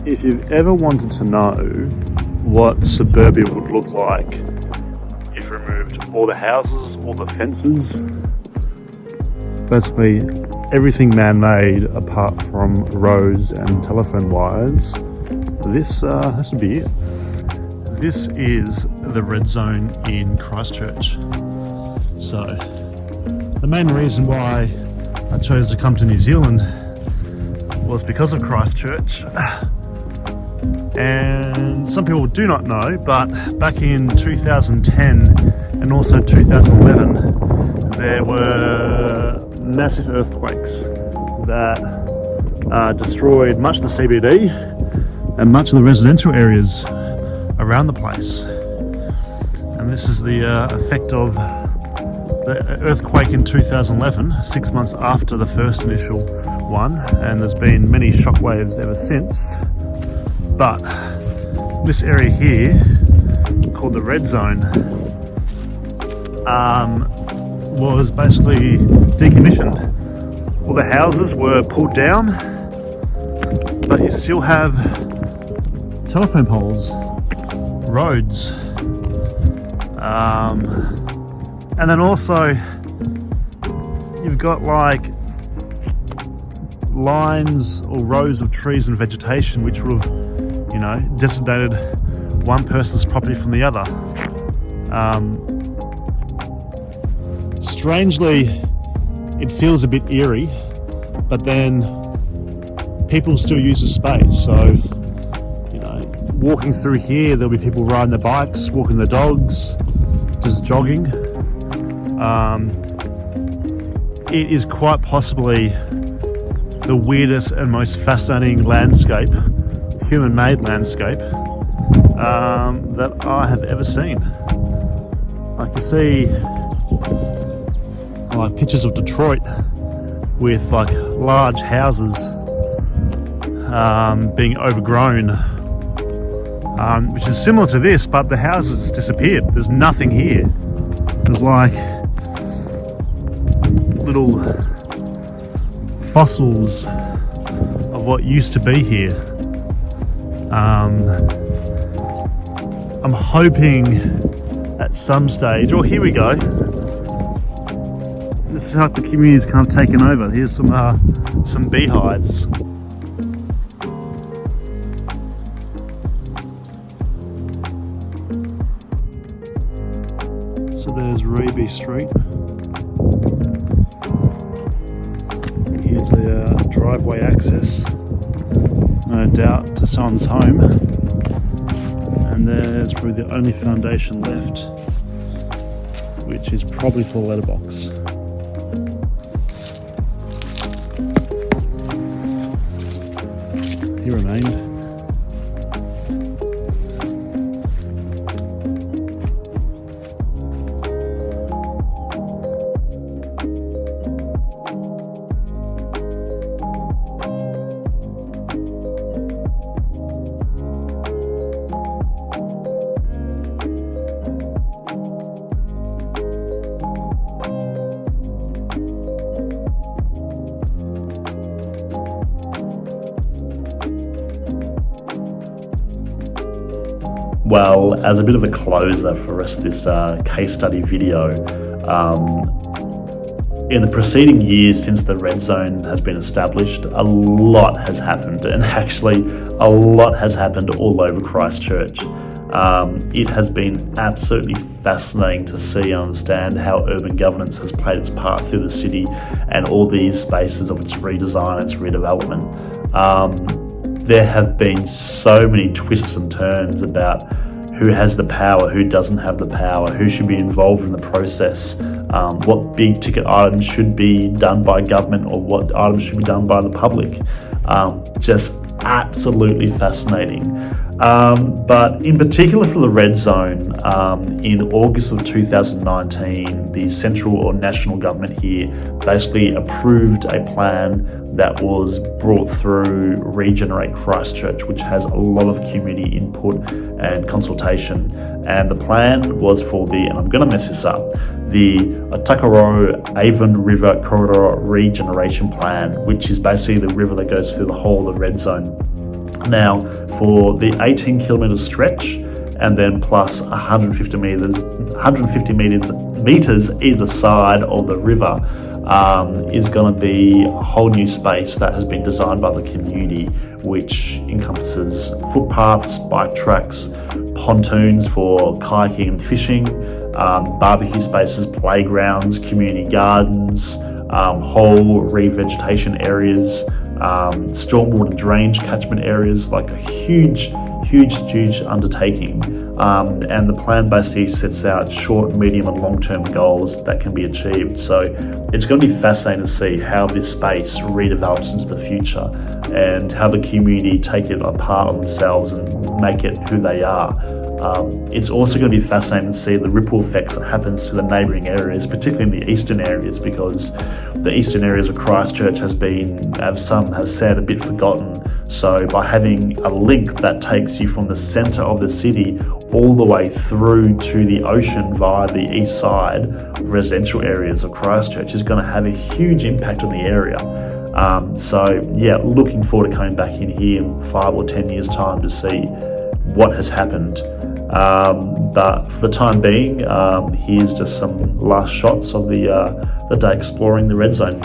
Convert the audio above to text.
If you've ever wanted to know what suburbia would look like if you removed all the houses, all the fences, basically everything man-made apart from roads and telephone wires, this would be it. This is the red zone in Christchurch. So the main reason why I chose to come to New Zealand was because of Christchurch. And some people do not know, but back in 2010 and also 2011, there were massive earthquakes that destroyed much of the CBD and much of the residential areas around the place. And this is the effect of the earthquake in 2011, 6 months after the first initial one, and there's been many shockwaves ever since. But this area here, called the red zone, was basically decommissioned. All the houses were pulled down, but you still have telephone poles, roads, and then also you've got like lines or rows of trees and vegetation which would have, you know, designated one person's property from the other. Strangely, it feels a bit eerie, but then people still use the space. So, you know, walking through here, there'll be people riding their bikes, walking their dogs, just jogging. It is quite possibly the weirdest and most fascinating landscape, human-made landscape, that I have ever seen. I can see like pictures of Detroit with like large houses being overgrown, which is similar to this, but the houses disappeared. There's nothing here. There's like little fossils of what used to be here. I'm hoping at some stage, oh, here we go. This is how the community's kind of taken over. Here's some beehives. So there's Raby Street. Here's the driveway access, no doubt to someone's home. And there's probably the only foundation left, which is probably for a letterbox. He remained. Well, as a bit of a closer for the rest of this case study video, in the preceding years since the red zone has been established, a lot has happened, and actually a lot has happened all over Christchurch. It has been absolutely fascinating to see and understand how urban governance has played its part through the city and all these spaces of its redesign, its redevelopment. There have been so many twists and turns about who has the power, who doesn't have the power, who should be involved in the process, what big ticket items should be done by government or what items should be done by the public. Just absolutely fascinating. But in particular for the red zone, in August of 2019, the central or national government here basically approved a plan that was brought through Regenerate Christchurch, which has a lot of community input and consultation. And the plan was for the, and I'm going to mess this up, the Takaro Avon River Corridor Regeneration Plan, which is basically the river that goes through the whole of the red zone. Now, for the 18 kilometre stretch, and then plus 150 meters either side of the river, is going to be a whole new space that has been designed by the community, which encompasses footpaths, bike tracks, pontoons for kayaking and fishing, barbecue spaces, playgrounds, community gardens, whole revegetation areas, stormwater drainage catchment areas, like a huge undertaking. And the plan basically sets out short, medium and long-term goals that can be achieved. So it's going to be fascinating to see how this space redevelops into the future and how the community take it apart on themselves and make it who they are. It's also going to be fascinating to see the ripple effects that happens to the neighbouring areas, particularly in the eastern areas, because the eastern areas of Christchurch has been, as some have said, a bit forgotten. So by having a link that takes you from the centre of the city all the way through to the ocean via the east side residential areas of Christchurch is going to have a huge impact on the area. So yeah, looking forward to coming back in here in 5 or 10 years' time to see what has happened. But for the time being, here's just some last shots of the day exploring the red zone.